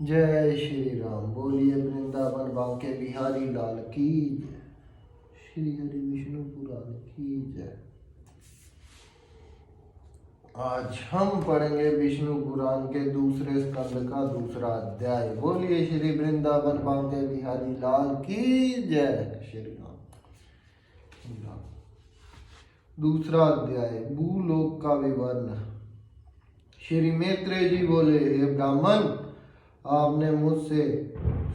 जय श्री राम। बोलिए वृंदावन बांके बिहारी लाल की जय। श्री हरि विष्णु पुराण की जय। आज हम पढ़ेंगे विष्णु पुराण के दूसरे स्कंद का दूसरा अध्याय। बोलिए श्री वृंदावन बांके बिहारी लाल की जय। श्री राम। दूसरा अध्याय भूलोक का विवरण। श्री मैत्रेय जी बोले, हे ब्राह्मण, आपने मुझसे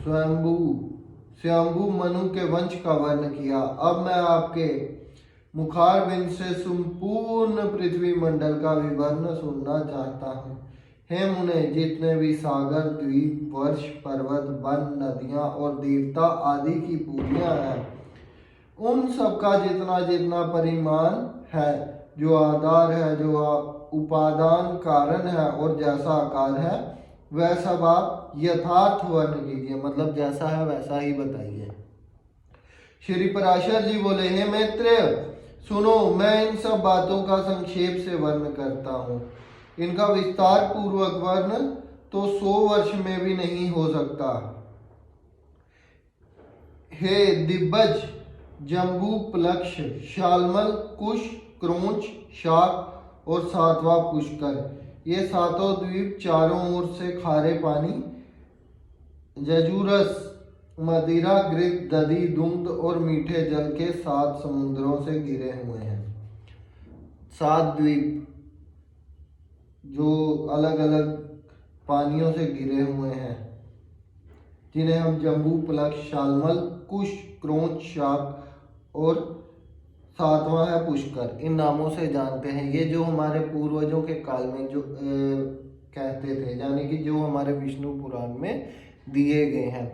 स्वयंभू मनु के वंश का वर्ण किया। अब मैं आपके मुखारबिंद से संपूर्ण पृथ्वी मंडल का विवरण सुनना चाहता हूँ। हे मुने, जितने भी सागर, द्वीप, वर्ष, पर्वत, वन, नदियाँ और देवता आदि की पूरियाँ हैं, उन सबका जितना जितना परिमाण है, जो आधार है, जो उपादान कारण है और जैसा आकार है, वह सब आप यथार्थ वर्ण कीजिए। मतलब जैसा है वैसा ही बताइए। श्री पराशर जी बोले, हे मैत्रेय, सुनो, मैं इन सब बातों का संक्षेप से वर्ण करता हूँ। इनका विस्तार पूर्वक वर्ण तो 100 वर्ष में भी नहीं हो सकता। हे दिग्गज, जम्बू, प्लक्ष, शालमल, कुश, क्रोंच, शाक और सातवां पुष्कर, ये सातों द्वीप चारों ओर से खारे पानी, जजुरस, मदिरा, घृत, दधि, दुग्ध और मीठे जल के 7 समुद्रों से घिरे हुए हैं। 7 द्वीप जो अलग अलग पानियों से घिरे हुए हैं, जिन्हें हम जम्बू, प्लक्ष, शालमल, कुश, क्रोंच, शाक और 7वां है पुष्कर, इन नामों से जानते हैं। ये जो हमारे पूर्वजों के काल में जो कहते थे, यानी कि जो हमारे विष्णु पुराण में दिए गए हैं।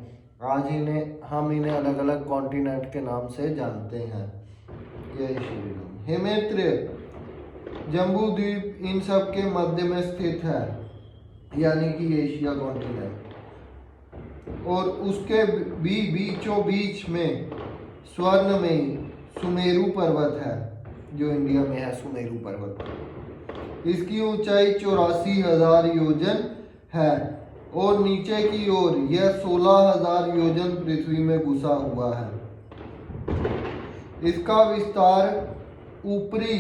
आज हम इन्हें अलग अलग कॉन्टिनेंट के नाम से जानते हैं। जय श्री राम। हे मैत्रेय, जम्बू द्वीप इन सब के मध्य में स्थित है, यानी कि एशिया कॉन्टिनेंट, और उसके बीचों बीच में स्वर्ण में सुमेरु पर्वत है, जो इंडिया में है। सुमेरु पर्वत, इसकी ऊंचाई 84,000 योजन है और नीचे की ओर यह 16,000 योजन पृथ्वी में घुसा हुआ है। इसका विस्तार ऊपरी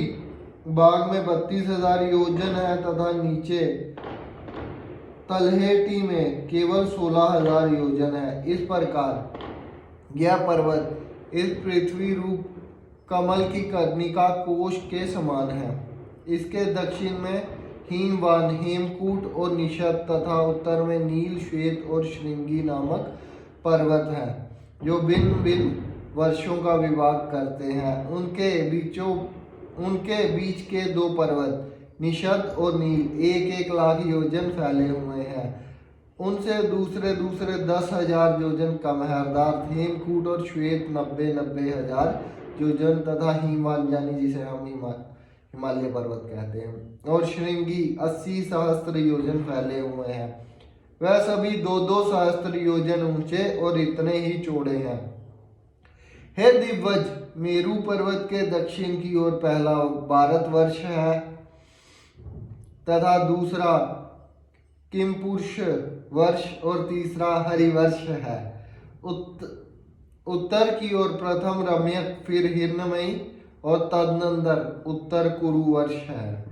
भाग में 32,000 योजन है तथा नीचे तलहटी में केवल 16,000 योजन है। इस प्रकार यह पर्वत इस पृथ्वी रूप कमल की कर्णिका कोश के समान है। इसके दक्षिण में हिमवान, हेमकूट और निषद तथा उत्तर में नील, श्वेत और श्रृंगी नामक पर्वत हैं, जो भिन्न भिन्न वर्षों का विभाग करते हैं। उनके बीच के 2 पर्वत निषद और नील 1-1 लाख योजन फैले हुए हैं। उनसे दूसरे 10,000 योजन कम है, अर्थात हेमकूट और श्वेत 90,000 योजन तथा हिमवान, यानी जिसे हम हिमालय पर्वत कहते हैं, और श्रृंगी 80 सहस्त्र योजन फैले हुए हैं। वह सभी 2-2 सहस्त्र योजन ऊंचे और इतने ही चौड़े हैं। हे दिग्गज, मेरू पर्वत के दक्षिण की ओर पहला भारतवर्ष है तथा दूसरा किमपुरुष वर्ष और तीसरा हरिवर्ष है। उत्तर की ओर प्रथम रम्यक, फिर हिरण्मयी और तदनंतर उत्तर कुरु वर्ष है,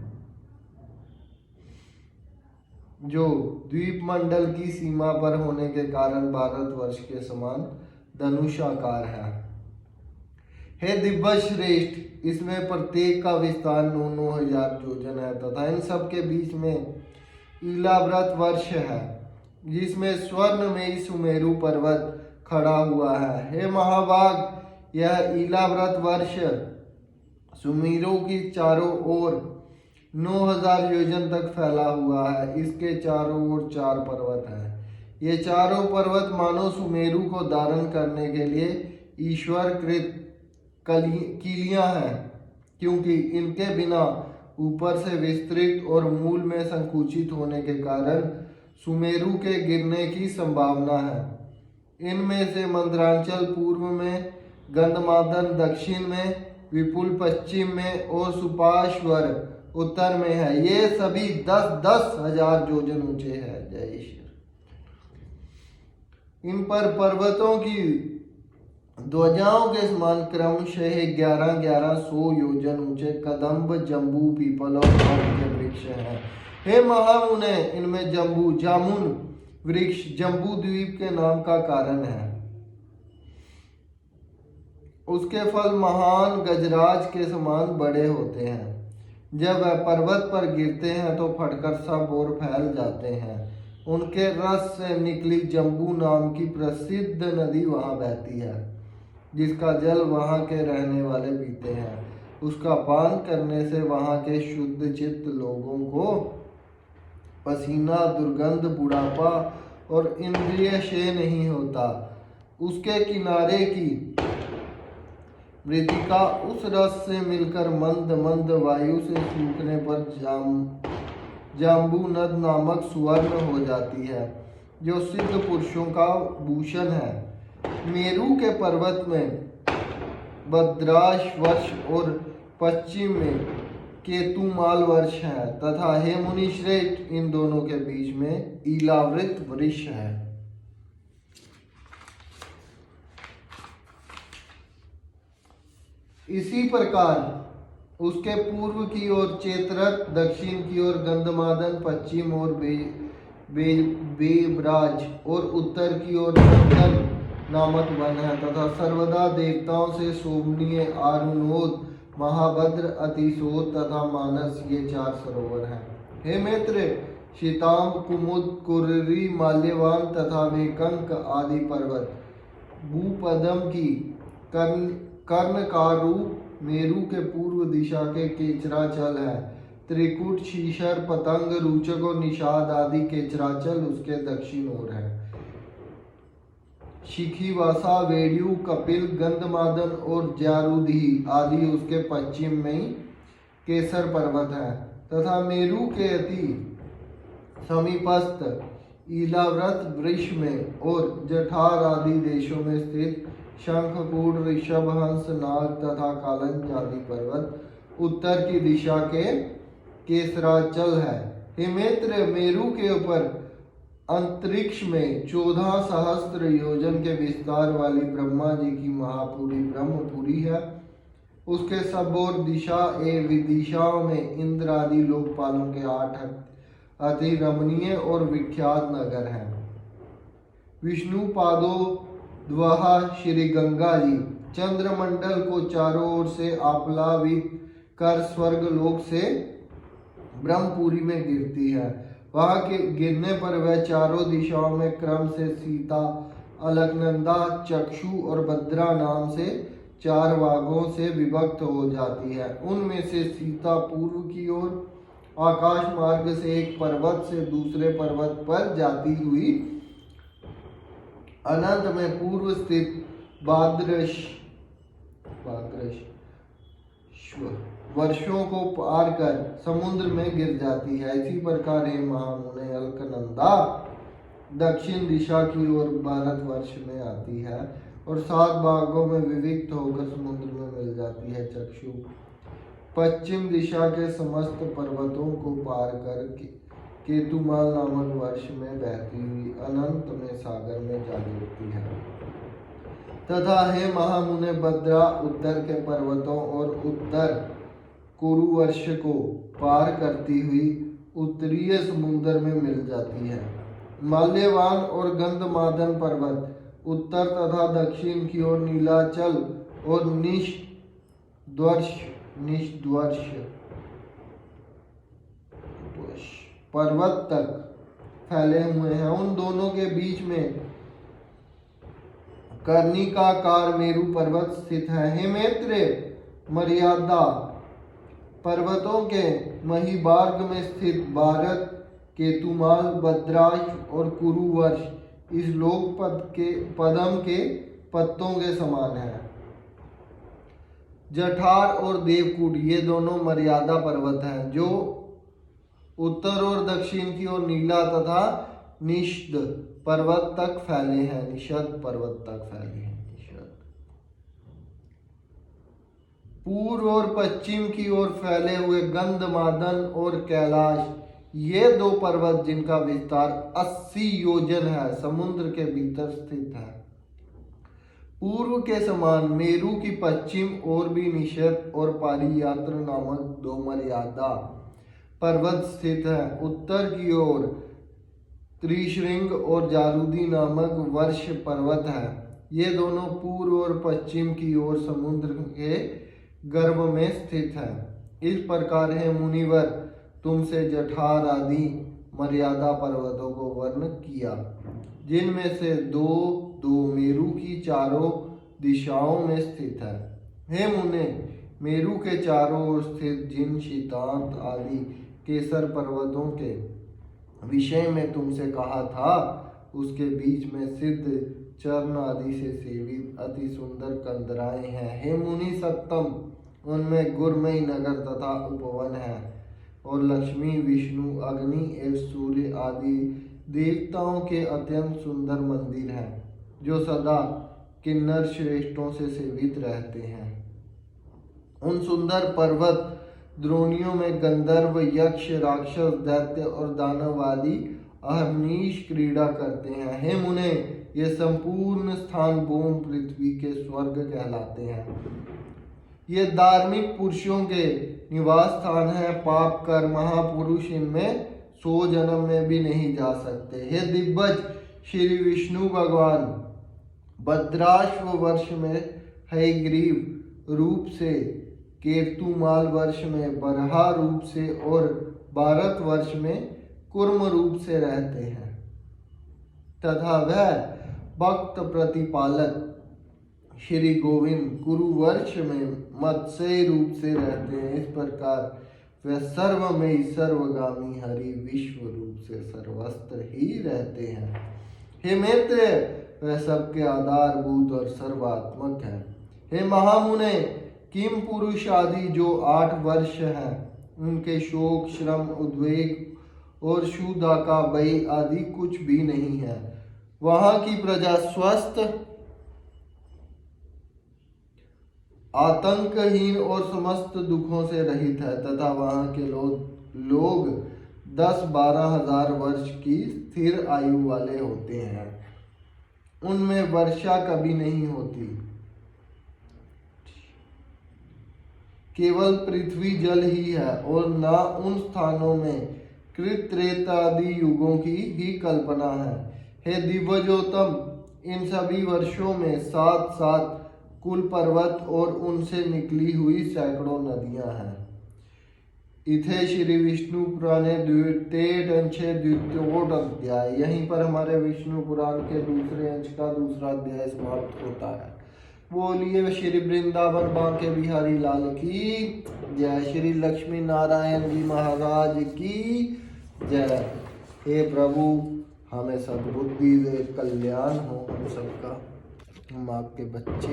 जो द्वीप मंडल की सीमा पर होने के कारण भारतवर्ष के समान धनुषाकार है। हे दिव्य श्रेष्ठ, इसमें प्रत्येक का विस्तार 9,000 योजन है तथा इन सब के बीच में ईलाव्रत वर्ष है, जिसमें स्वर्ण में सुमेरु पर्वत खड़ा हुआ है। हे महाभाग, यह ईलाव्रत वर्ष सुमेरु की चारों ओर 9,000 योजन तक फैला हुआ है। इसके चारों ओर 4 पर्वत हैं। ये चारों पर्वत मानो सुमेरु को धारण करने के लिए ईश्वर कृत किलियां हैं, क्योंकि इनके बिना ऊपर से विस्तृत और मूल में संकुचित होने के कारण सुमेरु के गिरने की संभावना है। इनमें से मंदरांचल पूर्व में, गंधमादन दक्षिण में, विपुल पश्चिम में और सुपाश्वर उत्तर में है। ये सभी 10,000 योजन ऊंचे हैं। जय श्री इन पर पर्वतों की ध्वजाओं के समान क्रमशः 11,1100 योजन ऊंचे कदम्ब, जम्बू, पीपल और आम के वृक्ष हैं। हे महामुने, इनमें जम्बू जामुन वृक्ष जम्बू द्वीप के नाम का कारण है। उसके फल महान गजराज के समान बड़े होते हैं। जब वह पर्वत पर गिरते हैं तो फटकर सब ओर फैल जाते हैं। उनके रस से निकली जम्बू नाम की प्रसिद्ध नदी वहां बहती है, जिसका जल वहां के रहने वाले पीते हैं। उसका पान करने से वहां के शुद्ध चित्त लोगों को पसीना, दुर्गंध, बुढ़ापा और इंद्रिय क्षय नहीं होता। उसके किनारे की मृतिका उस रस से मिलकर मंद मंद वायु से सूखने पर जाम्बू नद नामक सुवर्ण हो जाती है, जो सिद्ध पुरुषों का भूषण है। मेरू के पर्वत में भद्राश वर्ष और पश्चिम में केतुमाल वर्ष है तथा हे मुनि श्रेष्ठ, इन दोनों के बीच में ईलावृत वृक्ष है। इसी प्रकार उसके पूर्व की ओर चेतरत, दक्षिण की ओर गंधमादन, पश्चिम ओर बेबराज और उत्तर की ओर नंदन नामक वन है तथा सर्वदा देवताओं से शोभनीय आरुणोद, महाभद्र, अतिशोध तथा मानस, ये 4 सरोवर हैं। हे मित्र, शीतांब, कुमुद, कुर्री, माल्यवान तथा वेकंक आदि पर्वत भूपदम की कर्ण का रूप मेरू के पूर्व दिशा के केचराचल है। त्रिकुट, शीशर, पतंग, रूचक और निषाद आदि केचराचल उसके दक्षिण ओर है। शिखीवासा, वेड्यू, कपिल, गंधमादन और ज्यारुधी आदि उसके पश्चिम में केसर पर्वत है तथा मेरू के अति समीपस्थ ईलाव्रत वृक्ष में और जठार आदि देशों में स्थित शंखकूट, ऋषभ, हंस, नाग तथा कालंज आदि पर्वत उत्तर की दिशा के केसराचल है। हे मित्र, मेरू के ऊपर अंतरिक्ष में 14 सहस्त्र योजन के विस्तार वाली ब्रह्मा जी की महापुरी ब्रह्मपुरी है। उसके सब ओर दिशा एवं दिशाओं में इंद्र आदि लोकपालों के 8 अति रमणीय और विख्यात नगर हैं। विष्णु पादो द्वाहा श्री गंगा जी चंद्रमंडल को चारों ओर से आप्लावित कर स्वर्ग लोक से ब्रह्मपुरी में गिरती है। वहां के गिरने पर वह चारों दिशाओं में क्रम से सीता, अलकनंदा, चक्षु और भद्रा नाम से 4 भागों से विभक्त हो जाती है। उनमें से सीता पूर्व की ओर आकाश मार्ग से एक पर्वत से दूसरे पर्वत पर जाती हुई अनंत में पूर्व स्थित वर्षों को पार कर समुद्र में गिर जाती है। इसी प्रकार हे महामुने, अलकनंदा दक्षिण दिशा की ओर भारतवर्ष में आती है और 7 भागों में विभक्त होकर समुद्र में मिल जाती है। चक्षु पश्चिम दिशा के समस्त पर्वतों को पार कर केतुमाल नामक वर्ष में बहती हुई अनंत में सागर में जा गिरती है तथा हे महामुने, भद्रा उत्तर के पर्वतों और उत्तर कुरुवर्ष को पार करती हुई उत्तरीय समुद्र में मिल जाती है। माल्यवान और गंधमादन पर्वत उत्तर तथा दक्षिण की ओर नीलाचल और निष्द्वर्ष पर्वत तक फैले हुए हैं। उन दोनों के बीच में कर्णिकाकार मेरू पर्वत स्थित है। हे मित्र, मर्यादा पर्वतों के महिबार्ग में स्थित भारत, केतुमाल, भद्राश और कुरुवर्ष इस लोक पदम के पत्तों के समान है। जठार और देवकूट ये दोनों मर्यादा पर्वत हैं, जो उत्तर और दक्षिण की ओर नीला तथा निषद पर्वत तक फैले हैं। पूर्व और पश्चिम की ओर फैले हुए गंधमादन और कैलाश ये दो पर्वत जिनका विस्तार 80 योजन है समुद्र के भीतर स्थित है। पूर्व के समान मेरु की पश्चिम ओर भी निषद और पारियात्र नामक दो मर्यादा पर्वत स्थित है। उत्तर की ओर त्रिशृंग और जारूदी नामक वर्ष पर्वत है। ये दोनों पूर्व और पश्चिम की ओर समुद्र के गर्भ में स्थित है। इस प्रकार है मुनिवर तुमसे जठार आदि मर्यादा पर्वतों को वर्ण किया, जिनमें से दो दो मेरु की चारों दिशाओं में स्थित है। हे मुने, मेरु के चारों ओर स्थित जिन शीतांत आदि केसर पर्वतों के विषय में तुमसे कहा था, उसके बीच में सिद्ध चरण आदि से सेवित अति सुंदर कंदराएं हैं। हे मुनि सत्तम, उनमें गुरमयी नगर तथा उपवन है और लक्ष्मी, विष्णु, अग्नि एवं सूर्य आदि देवताओं के अत्यंत सुंदर मंदिर हैं, जो सदा किन्नर श्रेष्ठों से सेवित रहते हैं। उन सुंदर पर्वत द्रोणियों में गंधर्व, यक्ष, राक्षस, दैत्य और दानव आदि अहर्निश क्रीड़ा करते हैं। हे मुने, ये संपूर्ण स्थान भूम पृथ्वी के स्वर्ग कहलाते हैं। ये धार्मिक पुरुषों के निवास स्थान है। पाप कर महापुरुष इनमें 100 जन्म में भी नहीं जा सकते। हे दिग्गज, श्री विष्णु भगवान भद्राश्व वर्ष में हयग्रीव रूप से, केतुमाल वर्ष में बरहा रूप से और भारत वर्ष में कुर्म रूप से रहते हैं तथा वह भक्त प्रतिपालक श्री गोविंद कुरुवर्ष में मत्स्य रूप से रहते हैं। इस प्रकार वह सर्वमयी सर्वगामी हरि विश्व रूप से सर्वस्त्र ही रहते हैं। हे मित्र, वह सबके आधारभूत और सर्वात्मक है। हे महामुने, किम पुरुष आदि जो 8 वर्ष हैं, उनके शोक, श्रम, उद्वेग और क्षुधा का भय आदि कुछ भी नहीं है। वहां की प्रजा स्वस्थ, आतंकहीन और समस्त दुखों से रहित है तथा वहां के लोग 10-12 हजार वर्ष की स्थिर आयु वाले होते हैं। उनमें वर्षा कभी नहीं होती, केवल पृथ्वी जल ही है और न उन स्थानों में कृत्रेता आदि युगों की ही कल्पना है। हे दिव्यजोतम, इन सभी वर्षों में 7-7 कुल पर्वत और उनसे निकली हुई सैकड़ों नदियां हैं। इथे श्री विष्णु पुराणे द्वितीय अंश द्वितीयोट अध्याय। यहीं पर हमारे विष्णु पुराण के दूसरे अंश का दूसरा अध्याय समाप्त होता है। बोलिए श्री वृंदावन बांके बिहारी लाल की जय, श्री लक्ष्मी नारायण जी महाराज की जय। हे प्रभु, हमें सद्बुद्धि दे, कल्याण हो हम सबका, हम आपके बच्चे।